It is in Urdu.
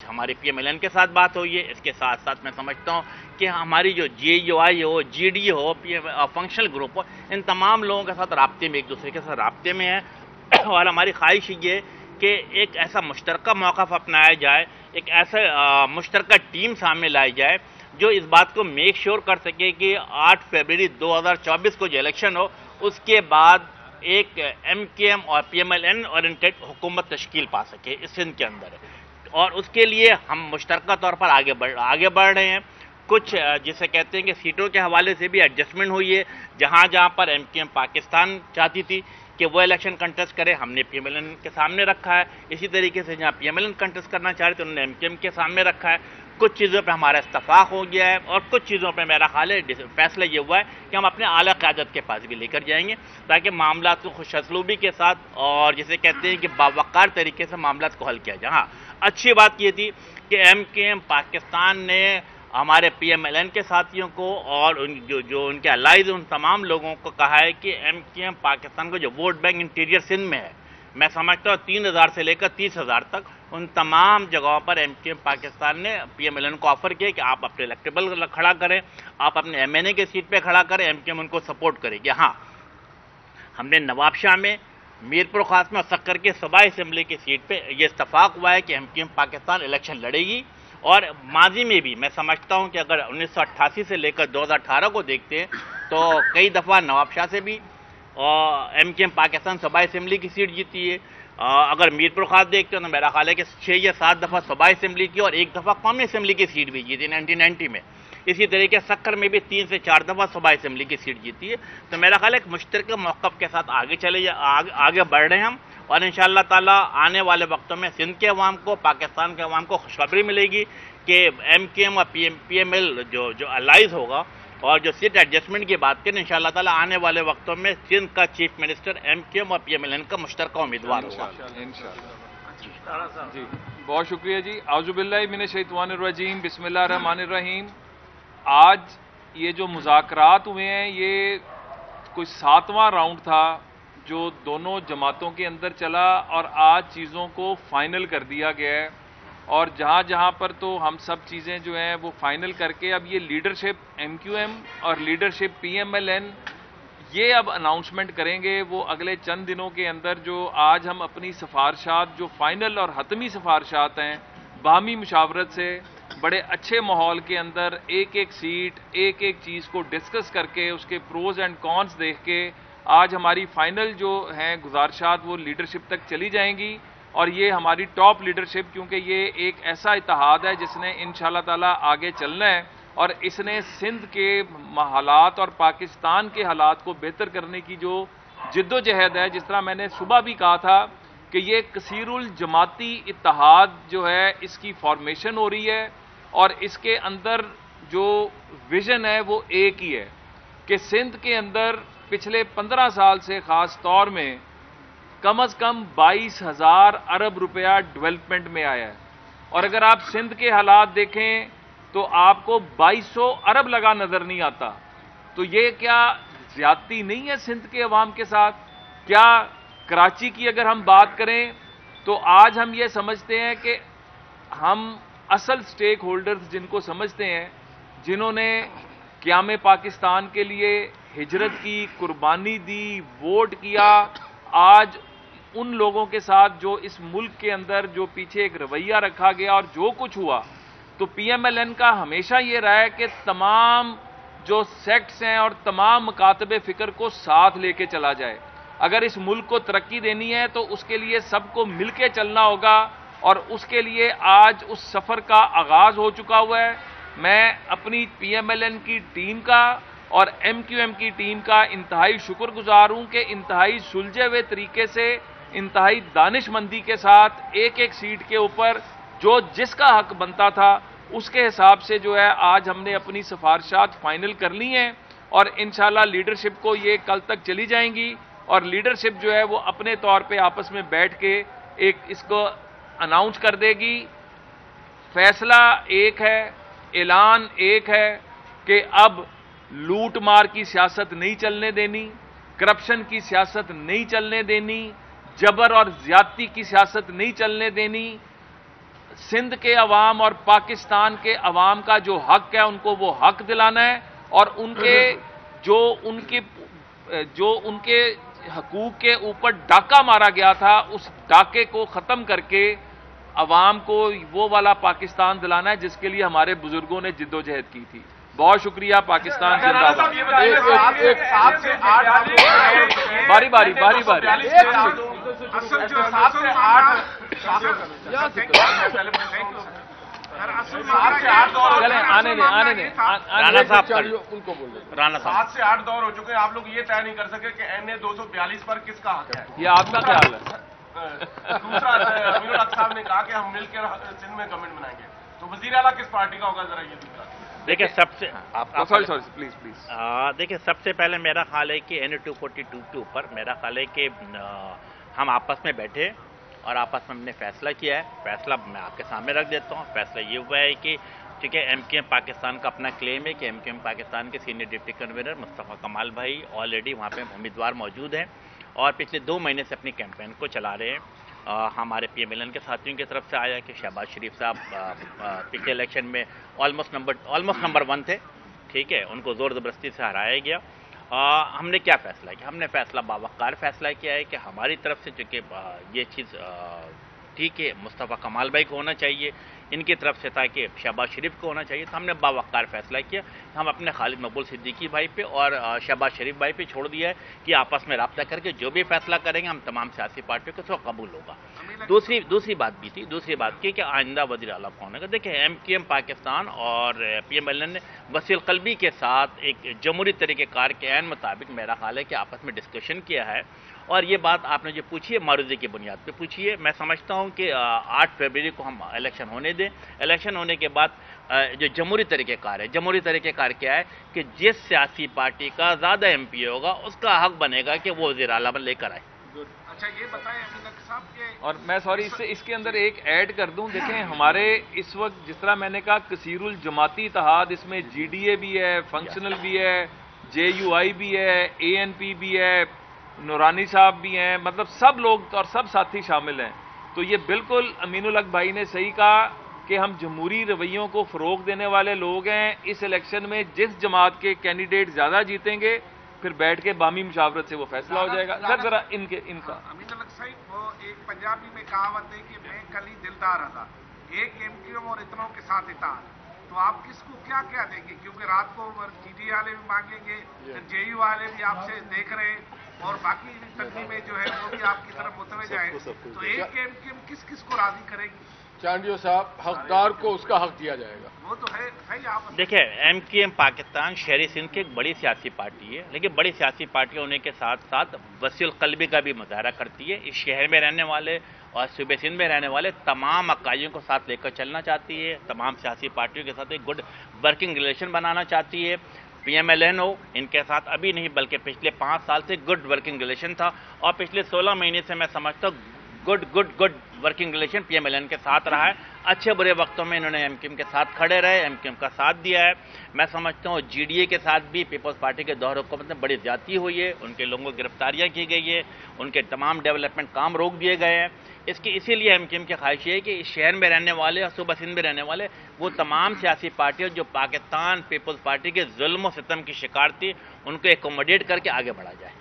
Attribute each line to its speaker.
Speaker 1: ہماری پی ایم ایل این کے ساتھ بات ہوئی ہے. اس کے ساتھ ساتھ میں سمجھتا ہوں کہ ہماری جو جے یو آئی ہو, جی ڈی ہو, فنکشنل گروپ ہو, ان تمام لوگوں کے ساتھ رابطے میں, ایک دوسرے کے ساتھ رابطے میں ہیں. اور ہماری خواہش یہ ہے کہ ایک ایسا مشترکہ موقف اپنایا جائے, ایک ایسا مشترکہ ٹیم سامنے لائی جائے جو اس بات کو میک شیور کر سکے کہ 8 فروری 2024 کو جو الیکشن ہو اس کے بعد ایک ایم کیو ایم اور P M L N oriented حکومت تشکیل پا سکے اس سندھ کے اندر. اور اس کے لیے ہم مشترکہ طور پر آگے بڑھ رہے ہیں. کچھ جسے کہتے ہیں کہ سیٹوں کے حوالے سے بھی ایڈجسٹمنٹ ہوئی ہے. جہاں پر ایم کیو ایم پاکستان چاہتی تھی کہ وہ الیکشن کنٹیسٹ کرے, ہم نے پی ایم ایل این کے سامنے رکھا ہے. اسی طریقے سے جہاں P M L N contest کرنا چاہ رہے تھے انہوں نے ایم کیو ایم کے سامنے رکھا ہے. کچھ چیزوں پہ ہمارا اتفاق ہو گیا ہے اور کچھ چیزوں پہ میرا خیال ہے فیصلہ یہ ہوا ہے کہ ہم اپنے اعلیٰ قیادت کے پاس بھی لے کر جائیں گے تاکہ معاملات کو خوش اسلوبی کے ساتھ اور جسے کہتے ہیں کہ باوقار طریقے سے معاملات کو حل کیا جائے. ہاں, اچھی بات یہ تھی کہ ایم کیو ایم پاکستان نے ہمارے پی ایم ایل این کے ساتھیوں کو اور جو ان کے الائز ان تمام لوگوں کو کہا ہے کہ ایم کیو ایم پاکستان کو جو ووٹ بینک انٹیریئر سندھ میں ہے, میں سمجھتا ہوں 3000 سے لے کر 30,000 تک, ان تمام جگہوں پر ایم کیو ایم پاکستان نے پی ایم ایل این کو آفر کیا کہ آپ اپنے الیکٹیبل کھڑا کریں, آپ اپنے ایم این اے کے سیٹ پہ کھڑا کریں, ایم کیو ایم ان کو سپورٹ کرے گی. ہاں, ہم نے نواب شاہ میں, میر پور خاص میں اور سکر کے صوبائی اسمبلی کی سیٹ پہ یہ اتفاق ہوا ہے کہ M Q M Pakistan election لڑے گی. اور ماضی میں بھی میں سمجھتا ہوں کہ اگر 1988 سے لے کر 2018 کو دیکھتے ہیں تو کئی دفعہ نواب شاہ سے بھی ایم کیو ایم پاکستان صوبائی اسمبلی کی سیٹ جیتی ہے. اگر میر پور خاص دیکھتے ہیں تو میرا خیال ہے کہ 6 یا 7 دفعہ صوبائی اسمبلی کی اور 1 دفعہ قومی اسمبلی کی سیٹ بھی جیتی 1990 میں. اسی طریقے سکر میں بھی 3 سے 4 دفعہ صوبائی اسمبلی کی سیٹ جیتی ہے. تو میرا خیال ہے ایک مشترکہ موقف کے ساتھ آگے بڑھ رہے ہیں ہم, اور انشاءاللہ تعالی آنے والے وقتوں میں سندھ کے عوام کو, پاکستان کے عوام کو خوشخبری ملے گی کہ ایم کیو ایم اور پی ایم ایل جو الائز ہوگا اور جو سیٹ ایڈجسٹمنٹ کی بات کریں, انشاءاللہ تعالی آنے والے وقتوں میں سندھ کا chief minister M Q M اور پی ایم ایل این کا مشترکہ امیدوار ہوگا.
Speaker 2: جی, بہت شکریہ جی. اعوذ باللہ من الشیطان الرجیم, بسم اللہ الرحمن الرحیم. آج یہ جو مذاکرات ہوئے ہیں یہ کوئی 7واں راؤنڈ تھا جو دونوں جماعتوں کے اندر چلا اور آج چیزوں کو فائنل کر دیا گیا ہے. اور جہاں پر تو ہم سب چیزیں جو ہیں وہ فائنل کر کے اب یہ لیڈرشپ ایم کیو ایم اور leadership P M L N یہ اب اناؤنسمنٹ کریں گے وہ اگلے چند دنوں کے اندر. جو آج ہم اپنی سفارشات جو فائنل اور حتمی سفارشات ہیں باہمی مشاورت سے بڑے اچھے ماحول کے اندر ایک سیٹ ایک چیز کو ڈسکس کر کے اس کے پروز اینڈ کونس دیکھ کے آج ہماری فائنل جو ہیں گزارشات وہ لیڈرشپ تک چلی جائیں گی. اور یہ ہماری ٹاپ لیڈرشپ, کیونکہ یہ ایک ایسا اتحاد ہے جس نے انشاءاللہ تعالی آگے چلنا ہے اور اس نے سندھ کے حالات اور پاکستان کے حالات کو بہتر کرنے کی جو جد و جہد ہے, جس طرح میں نے صبح بھی کہا تھا کہ یہ کثیر الجماعتی اتحاد جو ہے اس کی فارمیشن ہو رہی ہے اور اس کے اندر جو ویژن ہے وہ ایک ہی ہے کہ سندھ کے اندر پچھلے 15 سال سے خاص طور میں کم از کم 22,000 ارب روپیہ ڈیولپمنٹ میں آیا ہے. اور اگر آپ سندھ کے حالات دیکھیں تو آپ کو 2200 ارب لگا نظر نہیں آتا. تو یہ کیا زیادتی نہیں ہے سندھ کے عوام کے ساتھ؟ کیا کراچی کی اگر ہم بات کریں تو آج ہم یہ سمجھتے ہیں کہ ہم اصل سٹیک ہولڈرز جن کو سمجھتے ہیں, جنہوں نے قیام پاکستان کے لیے ہجرت کی, قربانی دی, ووٹ کیا, آج ان لوگوں کے ساتھ جو اس ملک کے اندر جو پیچھے ایک رویہ رکھا گیا اور جو کچھ ہوا, تو پی ایم ایل این کا ہمیشہ یہ رہا ہے کہ تمام جو سیکٹس ہیں اور تمام مکاتب فکر کو ساتھ لے کے چلا جائے. اگر اس ملک کو ترقی دینی ہے تو اس کے لیے سب کو مل کے چلنا ہوگا اور اس کے لیے آج اس سفر کا آغاز ہو چکا ہوا ہے. میں اپنی پی ایم ایل این کی ٹیم کا اور ایم کیو ایم کی ٹیم کا انتہائی شکر گزار ہوں کہ انتہائی سلجھے ہوئے طریقے سے, انتہائی دانش مندی کے ساتھ ایک سیٹ کے اوپر جو جس کا حق بنتا تھا اس کے حساب سے جو ہے آج ہم نے اپنی سفارشات فائنل کر لی ہیں اور انشاءاللہ لیڈرشپ کو یہ کل تک چلی جائیں گی اور لیڈرشپ جو ہے وہ اپنے طور پہ آپس میں بیٹھ کے ایک اس کو اناؤنس کر دے گی. فیصلہ ایک ہے, اعلان ایک ہے کہ اب لوٹ مار کی سیاست نہیں چلنے دینی, کرپشن کی سیاست نہیں چلنے دینی, جبر اور زیادتی کی سیاست نہیں چلنے دینی, سندھ کے عوام اور پاکستان کے عوام کا جو حق ہے ان کو وہ حق دلانا ہے، اور ان کے حقوق کے اوپر ڈاکہ مارا گیا تھا اس ڈاکے کو ختم کر کے عوام کو وہ والا پاکستان دلانا ہے جس کے لیے ہمارے بزرگوں نے جدوجہد کی تھی. بہت شکریہ. پاکستان زندہ باد. باری باری باری باری چلیں آنے دیں
Speaker 1: رانا صاحب
Speaker 3: رانا 7 سے 8 دور ہو چکے ہیں، آپ لوگ یہ طے نہیں کر سکے کہ این اے 242 پر کس کا حق ہے.
Speaker 2: یہ آپ کا خیال ہے.
Speaker 3: دوسرا امین الحق صاحب نے کہا کہ ہم مل کر سندھ میں گورنمنٹ بنائیں گے، تو وزیر اعلیٰ کس پارٹی کا ہوگا ذرا یہ دوسرا.
Speaker 1: دیکھیں سب سے
Speaker 2: سوری پلیز
Speaker 1: دیکھیں سب سے پہلے میرا خیال ہے کہ این اے 242 کے اوپر میرا خیال ہے کہ ہم آپس میں بیٹھے اور آپس میں ہم نے فیصلہ کیا ہے. فیصلہ میں آپ کے سامنے رکھ دیتا ہوں. فیصلہ یہ ہوا ہے کہ ٹھیک ہے ایم کیو ایم پاکستان کا اپنا کلیم ہے کہ ایم کیو ایم پاکستان کے سینئر ڈپٹی کنوینر مصطفیٰ کمال بھائی آلریڈی وہاں پہ امیدوار موجود ہیں اور پچھلے 2 مہینے سے اپنی کیمپین کو چلا رہے ہیں. ہمارے پی ایم ایل این کے ساتھیوں کی طرف سے آیا کہ شہباز شریف صاحب پچھلے الیکشن میں آلموسٹ نمبر 1 تھے. ٹھیک ہے، ان کو زور زبردستی سے ہرایا گیا. ہم نے کیا فیصلہ کیا؟ ہم نے فیصلہ باوقار فیصلہ کیا ہے کہ ہماری طرف سے چونکہ یہ چیز ٹھیک ہے مصطفیٰ کمال بھائی کو ہونا چاہیے، ان کی طرف سے تاکہ شہباز شریف کو ہونا چاہیے، تو ہم نے باوقار فیصلہ کیا. ہم اپنے خالد مقبول صدیقی بھائی پہ اور شہباز شریف بھائی پہ چھوڑ دیا ہے کہ آپس میں رابطہ کر کے جو بھی فیصلہ کریں گے ہم تمام سیاسی پارٹیوں کو اس وقت قبول ہوگا. دوسری بات بھی تھی، دوسری بات کی کہ آئندہ وزیر اعلیٰ کون ہوگا. دیکھیں ایم کیو ایم پاکستان اور پی ایم ایل این نے وسیع القلبی کے ساتھ ایک جمہوری طریقہ کار کے عین مطابق میرا خیال ہے کہ آپس میں ڈسکشن کیا ہے. اور یہ بات آپ نے جو پوچھی ہے معروضے کی بنیاد پہ پوچھی ہے. میں سمجھتا ہوں کہ 8 فروری کو ہم الیکشن ہونے دیں. الیکشن ہونے کے بعد جو جمہوری طریقہ کار ہے، جمہوری طریقہ کار کیا ہے کہ جس سیاسی پارٹی کا زیادہ ایم پی ہوگا اس کا حق بنے گا کہ وہ وزیر اعلیٰ لے کر آئے.
Speaker 3: اچھا یہ بتائیں امین الحق صاحب کہ
Speaker 2: اور میں سوری اس کے اندر ایک ایڈ کر دوں. دیکھیں ہمارے اس وقت جس طرح میں نے کہا کثیر الجماعتی اتحاد، اس میں جی ڈی اے بھی ہے، فنکشنل بھی ہے، جے یو آئی بھی ہے، اے این پی بھی ہے، نورانی صاحب بھی ہیں، مطلب سب لوگ اور سب ساتھی شامل ہیں. تو یہ بالکل امین الحق بھائی نے صحیح کہا کہ ہم جمہوری رویوں کو فروغ دینے والے لوگ ہیں. اس الیکشن میں جس جماعت کے کینڈیڈیٹ زیادہ جیتیں گے پھر بیٹھ کے بامی مشاورت سے وہ فیصلہ ہو جائے گا. سر ذرا ان کا
Speaker 3: امین الحق صاحب وہ ایک پنجابی میں کہاوت ہے کہ میں کلی دلدار رہا، ایک ایم کیو ایم اور اتنوں کے ساتھ اطاعت. تو آپ کس کو کیا دیں گے؟ کیونکہ رات کو جی ڈی والے بھی مانگیں گے، پھر جے یو والے بھی آپ سے دیکھ رہے ہیں اور باقی تنظیمیں جو ہے وہ بھی آپ کی طرف متوجہ ہیں. تو ایک ایم کیو ایم کس کو راضی کرے گی؟
Speaker 4: چانڈیو صاحب، حقدار کو اس کا حق دیا جائے گا.
Speaker 3: وہ تو ہے صحیح. آپ
Speaker 1: دیکھیں ایم کیو ایم پاکستان شہری سندھ کی ایک بڑی سیاسی پارٹی ہے، لیکن بڑی سیاسی پارٹی ہونے کے ساتھ ساتھ وسیع القلبی کا بھی مظاہرہ کرتی ہے. اس شہر میں رہنے والے اور صوبے سندھ میں رہنے والے تمام اکائیوں کو ساتھ لے کر چلنا چاہتی ہے. تمام سیاسی پارٹیوں کے ساتھ ایک گڈ ورکنگ ریلیشن بنانا چاہتی ہے. پی ایم ایل این ہو، ان کے ساتھ ابھی نہیں بلکہ پچھلے 5 سال سے گڈ ورکنگ ریلیشن تھا اور پچھلے 16 مہینے سے میں سمجھتا ہوں good working relation P M L N کے ساتھ رہا ہے. اچھے برے وقتوں میں انہوں نے ایم کیو ایم کے ساتھ کھڑے رہے، ایم کیو ایم کا ساتھ دیا ہے. میں سمجھتا ہوں جی ڈی اے کے ساتھ بھی پیپلز پارٹی کے دور حکومت میں بڑی زیادتی ہوئی ہے. ان کے لوگوں کو گرفتاریاں کی گئی ہے، ان کے تمام ڈیولپمنٹ کام روک دیے گئے ہیں. اسی لیے ایم کیو ایم کی خواہش یہ ہے کہ اس شہر میں رہنے والے اور صوبہ سندھ میں رہنے والے وہ تمام سیاسی پارٹیاں جو پاکستان پیپلز پارٹی کے ظلم و ستم کی شکار تھی ان کو ایکوموڈیٹ کر کے آگے بڑھا جائے.